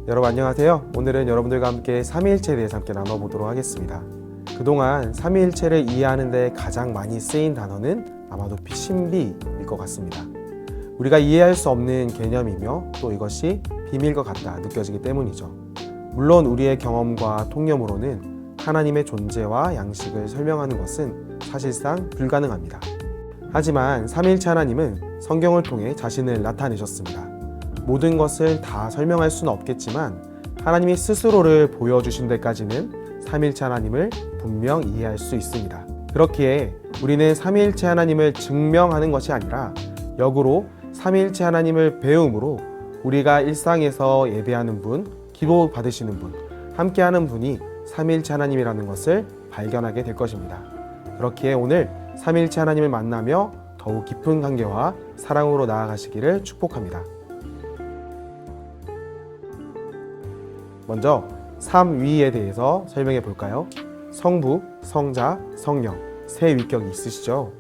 여러분 안녕하세요. 오늘은 여러분들과 함께 삼위일체에 대해서 함께 나눠보도록 하겠습니다. 그동안 삼위일체를 이해하는 데 가장 많이 쓰인 단어는 아마도 신비일 것 같습니다. 우리가 이해할 수 없는 개념이며 또 이것이 비밀 것 같다 느껴지기 때문이죠. 물론 우리의 경험과 통념으로는 하나님의 존재와 양식을 설명하는 것은 사실상 불가능합니다. 하지만 삼위일체 하나님은 성경을 통해 자신을 나타내셨습니다. 모든 것을 다 설명할 수는 없겠지만 하나님이 스스로를 보여주신 데까지는 삼위일체 하나님을 분명 이해할 수 있습니다. 그렇기에 우리는 삼위일체 하나님을 증명하는 것이 아니라 역으로 삼위일체 하나님을 배움으로 우리가 일상에서 예배하는 분, 기도 받으시는 분, 함께하는 분이 삼위일체 하나님이라는 것을 발견하게 될 것입니다. 그렇기에 오늘 삼위일체 하나님을 만나며 더욱 깊은 관계와 사랑으로 나아가시기를 축복합니다. 먼저 삼위에 대해서 설명해 볼까요? 성부, 성자, 성령, 세 위격이 있으시죠?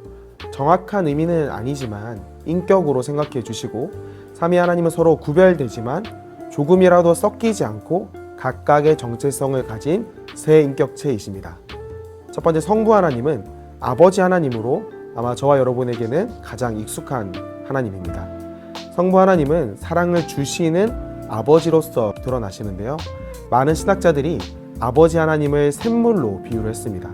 정확한 의미는 아니지만 인격으로 생각해 주시고 삼위 하나님은 서로 구별되지만 조금이라도 섞이지 않고 각각의 정체성을 가진 세 인격체이십니다. 첫 번째 성부 하나님은 아버지 하나님으로 아마 저와 여러분에게는 가장 익숙한 하나님입니다. 성부 하나님은 사랑을 주시는 아버지로서 드러나시는데요. 많은 신학자들이 아버지 하나님을 샘물로 비유를 했습니다.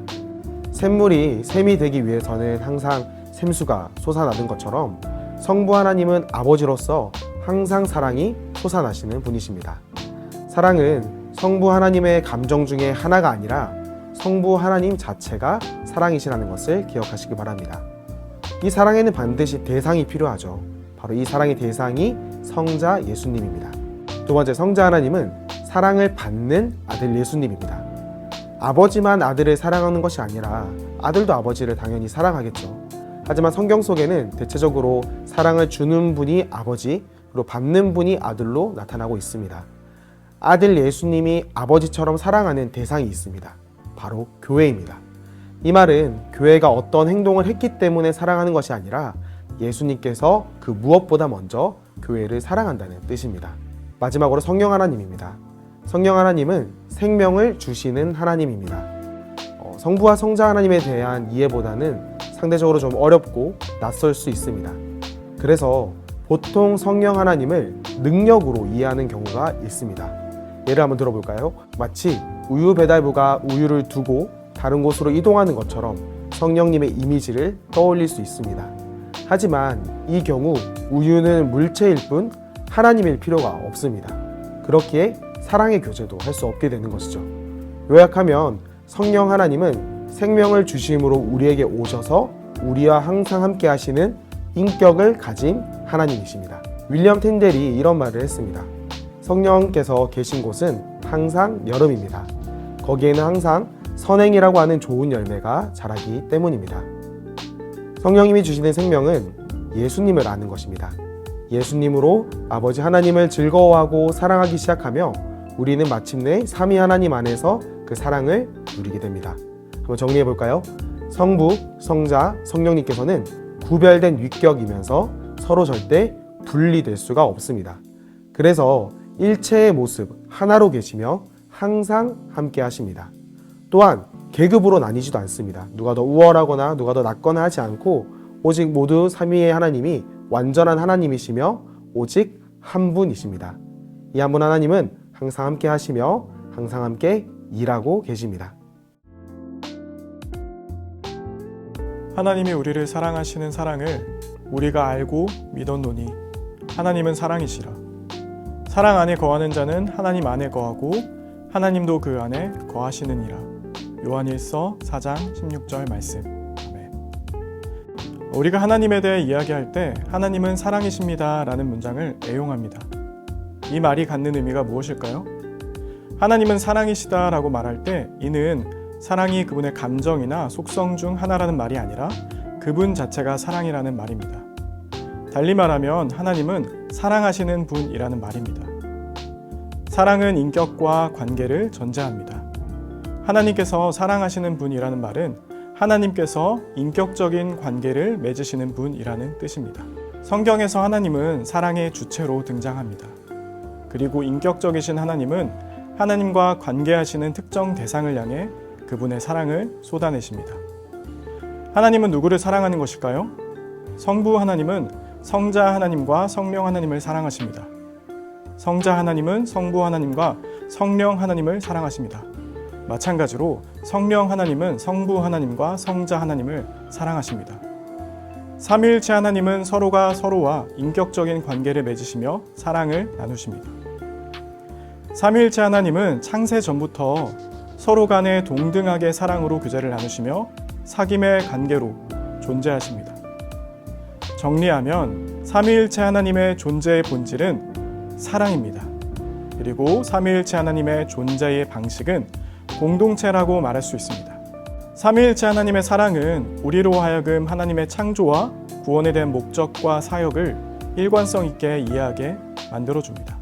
샘물이 샘이 되기 위해서는 항상 샘수가 솟아나는 것처럼 성부 하나님은 아버지로서 항상 사랑이 솟아나시는 분이십니다. 사랑은 성부 하나님의 감정 중에 하나가 아니라 성부 하나님 자체가 사랑이시라는 것을 기억하시기 바랍니다. 이 사랑에는 반드시 대상이 필요하죠. 바로 이 사랑의 대상이 성자 예수님입니다. 두 번째, 성자 하나님은 사랑을 받는 아들 예수님입니다. 아버지만 아들을 사랑하는 것이 아니라 아들도 아버지를 당연히 사랑하겠죠. 하지만 성경 속에는 대체적으로 사랑을 주는 분이 아버지, 그리고 받는 분이 아들로 나타나고 있습니다. 아들 예수님이 아버지처럼 사랑하는 대상이 있습니다. 바로 교회입니다. 이 말은 교회가 어떤 행동을 했기 때문에 사랑하는 것이 아니라 예수님께서 그 무엇보다 먼저 교회를 사랑한다는 뜻입니다. 마지막으로 성령 하나님입니다. 성령 하나님은 생명을 주시는 하나님입니다. 성부와 성자 하나님에 대한 이해보다는 상대적으로 좀 어렵고 낯설 수 있습니다. 그래서 보통 성령 하나님을 능력으로 이해하는 경우가 있습니다. 예를 한번 들어볼까요? 마치 우유 배달부가 우유를 두고 다른 곳으로 이동하는 것처럼 성령님의 이미지를 떠올릴 수 있습니다. 하지만 이 경우 우유는 물체일 뿐 하나님일 필요가 없습니다. 그렇기에 사랑의 교제도 할 수 없게 되는 것이죠. 요약하면 성령 하나님은 생명을 주심으로 우리에게 오셔서 우리와 항상 함께 하시는 인격을 가진 하나님이십니다. 윌리엄 텐델이 이런 말을 했습니다. 성령께서 계신 곳은 항상 여름입니다. 거기에는 항상 선행이라고 하는 좋은 열매가 자라기 때문입니다. 성령님이 주시는 생명은 예수님을 아는 것입니다. 예수님으로 아버지 하나님을 즐거워하고 사랑하기 시작하며 우리는 마침내 삼위 하나님 안에서 그 사랑을 누리게 됩니다. 한번 정리해 볼까요? 성부, 성자, 성령님께서는 구별된 위격이면서 서로 절대 분리될 수가 없습니다. 그래서 일체의 모습 하나로 계시며 항상 함께 하십니다. 또한 계급으로 나뉘지도 않습니다. 누가 더 우월하거나 누가 더 낫거나 하지 않고 오직 모두 삼위의 하나님이 완전한 하나님이시며 오직 한 분이십니다. 이 한 분 하나님은 항상 함께 하시며 항상 함께 일하고 계십니다. 하나님이 우리를 사랑하시는 사랑을 우리가 알고 믿었노니 하나님은 사랑이시라. 사랑 안에 거하는 자는 하나님 안에 거하고 하나님도 그 안에 거하시느니라. 요한일서 4장 16절 말씀. 아멘. 우리가 하나님에 대해 이야기할 때 하나님은 사랑이십니다 라는 문장을 애용합니다. 이 말이 갖는 의미가 무엇일까요? 하나님은 사랑이시다 라고 말할 때 이는 사랑이 그분의 감정이나 속성 중 하나라는 말이 아니라 그분 자체가 사랑이라는 말입니다. 달리 말하면 하나님은 사랑하시는 분이라는 말입니다. 사랑은 인격과 관계를 전제합니다. 하나님께서 사랑하시는 분이라는 말은 하나님께서 인격적인 관계를 맺으시는 분이라는 뜻입니다. 성경에서 하나님은 사랑의 주체로 등장합니다. 그리고 인격적이신 하나님은 하나님과 관계하시는 특정 대상을 향해 그분의 사랑을 쏟아내십니다. 하나님은 누구를 사랑하는 것일까요? 성부 하나님은 성자 하나님과 성령 하나님을 사랑하십니다. 성자 하나님은 성부 하나님과 성령 하나님을 사랑하십니다. 마찬가지로 성령 하나님은 성부 하나님과 성자 하나님을 사랑하십니다. 삼위일체 하나님은 서로가 서로와 인격적인 관계를 맺으시며 사랑을 나누십니다. 삼위일체 하나님은 창세 전부터 서로 간에 동등하게 사랑으로 교제를 나누시며 사귐의 관계로 존재하십니다. 정리하면 삼위일체 하나님의 존재의 본질은 사랑입니다. 그리고 삼위일체 하나님의 존재의 방식은 공동체라고 말할 수 있습니다. 삼위일체 하나님의 사랑은 우리로 하여금 하나님의 창조와 구원에 대한 목적과 사역을 일관성 있게 이해하게 만들어줍니다.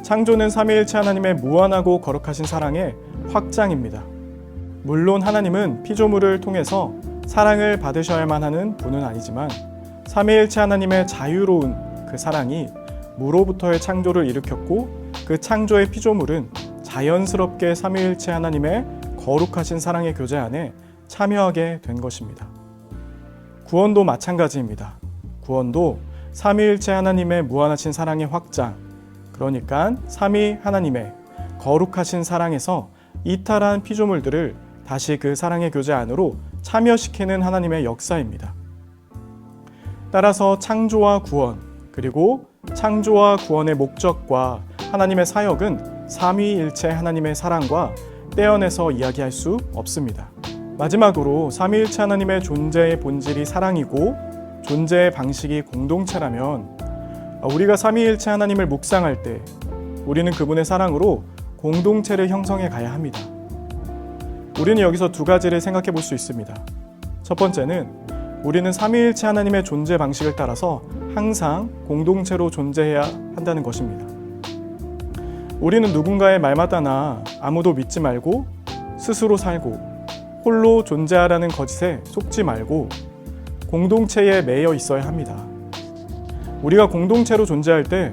창조는 삼위일체 하나님의 무한하고 거룩하신 사랑의 확장입니다. 물론 하나님은 피조물을 통해서 사랑을 받으셔야만 하는 분은 아니지만 삼위일체 하나님의 자유로운 그 사랑이 무로부터의 창조를 일으켰고 그 창조의 피조물은 자연스럽게 삼위일체 하나님의 거룩하신 사랑의 교제 안에 참여하게 된 것입니다. 구원도 마찬가지입니다. 구원도 삼위일체 하나님의 무한하신 사랑의 확장, 그러니까 삼위 하나님의 거룩하신 사랑에서 이탈한 피조물들을 다시 그 사랑의 교제 안으로 참여시키는 하나님의 역사입니다. 따라서 창조와 구원, 그리고 창조와 구원의 목적과 하나님의 사역은 삼위일체 하나님의 사랑과 떼어내서 이야기할 수 없습니다. 마지막으로 삼위일체 하나님의 존재의 본질이 사랑이고 존재의 방식이 공동체라면 우리가 삼위일체 하나님을 묵상할 때 우리는 그분의 사랑으로 공동체를 형성해 가야 합니다. 우리는 여기서 두 가지를 생각해 볼 수 있습니다. 첫 번째는 우리는 삼위일체 하나님의 존재 방식을 따라서 항상 공동체로 존재해야 한다는 것입니다. 우리는 누군가의 말마다나 아무도 믿지 말고 스스로 살고 홀로 존재하라는 거짓에 속지 말고 공동체에 매여 있어야 합니다. 우리가 공동체로 존재할 때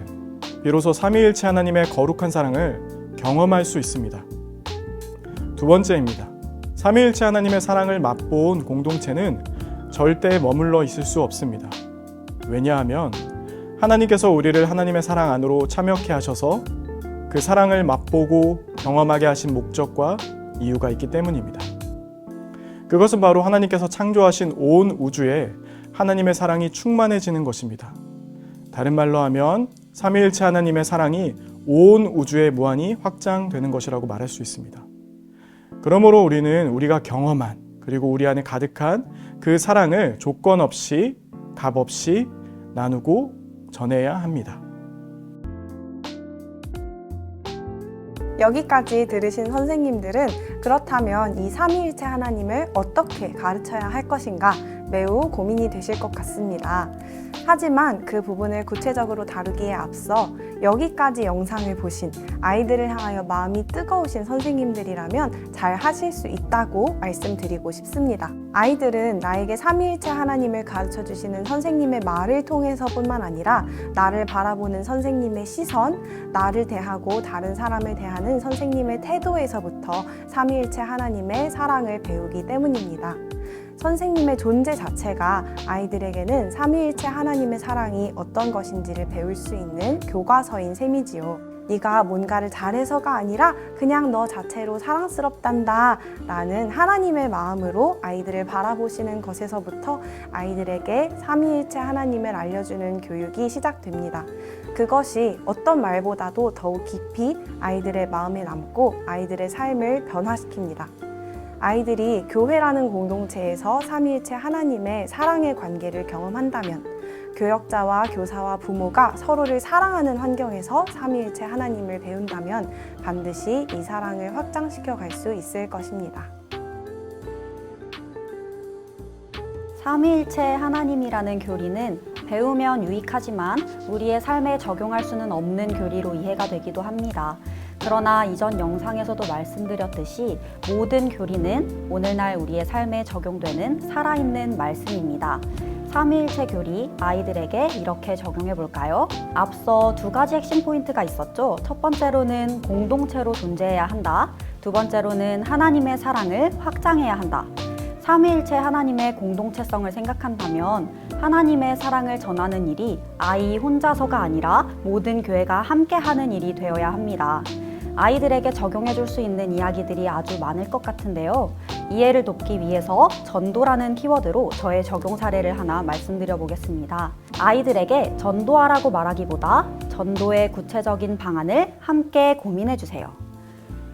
비로소 삼위일체 하나님의 거룩한 사랑을 경험할 수 있습니다. 두 번째입니다. 삼위일체 하나님의 사랑을 맛본 공동체는 절대 머물러 있을 수 없습니다. 왜냐하면 하나님께서 우리를 하나님의 사랑 안으로 참여케 하셔서 그 사랑을 맛보고 경험하게 하신 목적과 이유가 있기 때문입니다. 그것은 바로 하나님께서 창조하신 온 우주에 하나님의 사랑이 충만해지는 것입니다. 다른 말로 하면 삼위일체 하나님의 사랑이 온 우주에 무한히 확장되는 것이라고 말할 수 있습니다. 그러므로 우리는 우리가 경험한 그리고 우리 안에 가득한 그 사랑을 조건 없이 값 없이 나누고 전해야 합니다. 여기까지 들으신 선생님들은 그렇다면 이 삼위일체 하나님을 어떻게 가르쳐야 할 것인가 매우 고민이 되실 것 같습니다. 하지만 그 부분을 구체적으로 다루기에 앞서 여기까지 영상을 보신 아이들을 향하여 마음이 뜨거우신 선생님들이라면 잘 하실 수 있다고 말씀드리고 싶습니다. 아이들은 나에게 삼위일체 하나님을 가르쳐 주시는 선생님의 말을 통해서뿐만 아니라 나를 바라보는 선생님의 시선, 나를 대하고 다른 사람을 대하는 선생님의 태도에서부터 삼위일체 하나님의 사랑을 배우기 때문입니다. 선생님의 존재 자체가 아이들에게는 삼위일체 하나님의 사랑이 어떤 것인지를 배울 수 있는 교과서인 셈이지요. 네가 뭔가를 잘해서가 아니라 그냥 너 자체로 사랑스럽단다 라는 하나님의 마음으로 아이들을 바라보시는 것에서부터 아이들에게 삼위일체 하나님을 알려주는 교육이 시작됩니다. 그것이 어떤 말보다도 더욱 깊이 아이들의 마음에 남고 아이들의 삶을 변화시킵니다. 아이들이 교회라는 공동체에서 삼위일체 하나님의 사랑의 관계를 경험한다면 교역자와 교사와 부모가 서로를 사랑하는 환경에서 삼위일체 하나님을 배운다면 반드시 이 사랑을 확장시켜 갈 수 있을 것입니다. 삼위일체 하나님이라는 교리는 배우면 유익하지만 우리의 삶에 적용할 수는 없는 교리로 이해가 되기도 합니다. 그러나 이전 영상에서도 말씀드렸듯이 모든 교리는 오늘날 우리의 삶에 적용되는 살아있는 말씀입니다. 삼위일체 교리 아이들에게 이렇게 적용해 볼까요? 앞서 두 가지 핵심 포인트가 있었죠. 첫 번째로는 공동체로 존재해야 한다. 두 번째로는 하나님의 사랑을 확장해야 한다. 삼위일체 하나님의 공동체성을 생각한다면 하나님의 사랑을 전하는 일이 아이 혼자서가 아니라 모든 교회가 함께 하는 일이 되어야 합니다. 아이들에게 적용해 줄 수 있는 이야기들이 아주 많을 것 같은데요. 이해를 돕기 위해서 전도라는 키워드로 저의 적용 사례를 하나 말씀드려 보겠습니다. 아이들에게 전도하라고 말하기보다 전도의 구체적인 방안을 함께 고민해 주세요.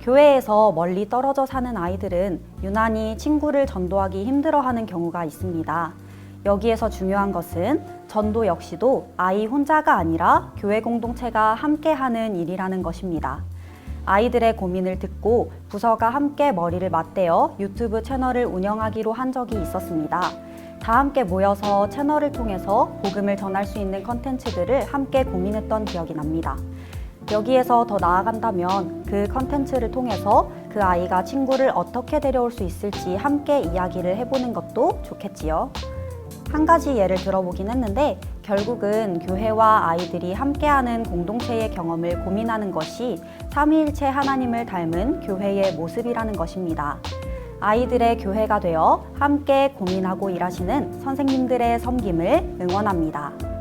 교회에서 멀리 떨어져 사는 아이들은 유난히 친구를 전도하기 힘들어하는 경우가 있습니다. 여기에서 중요한 것은 전도 역시도 아이 혼자가 아니라 교회 공동체가 함께하는 일이라는 것입니다. 아이들의 고민을 듣고 부서가 함께 머리를 맞대어 유튜브 채널을 운영하기로 한 적이 있었습니다. 다 함께 모여서 채널을 통해서 복음을 전할 수 있는 컨텐츠들을 함께 고민했던 기억이 납니다. 여기에서 더 나아간다면 그 컨텐츠를 통해서 그 아이가 친구를 어떻게 데려올 수 있을지 함께 이야기를 해보는 것도 좋겠지요. 한 가지 예를 들어보긴 했는데 결국은 교회와 아이들이 함께하는 공동체의 경험을 고민하는 것이 삼위일체 하나님을 닮은 교회의 모습이라는 것입니다. 아이들의 교회가 되어 함께 고민하고 일하시는 선생님들의 섬김을 응원합니다.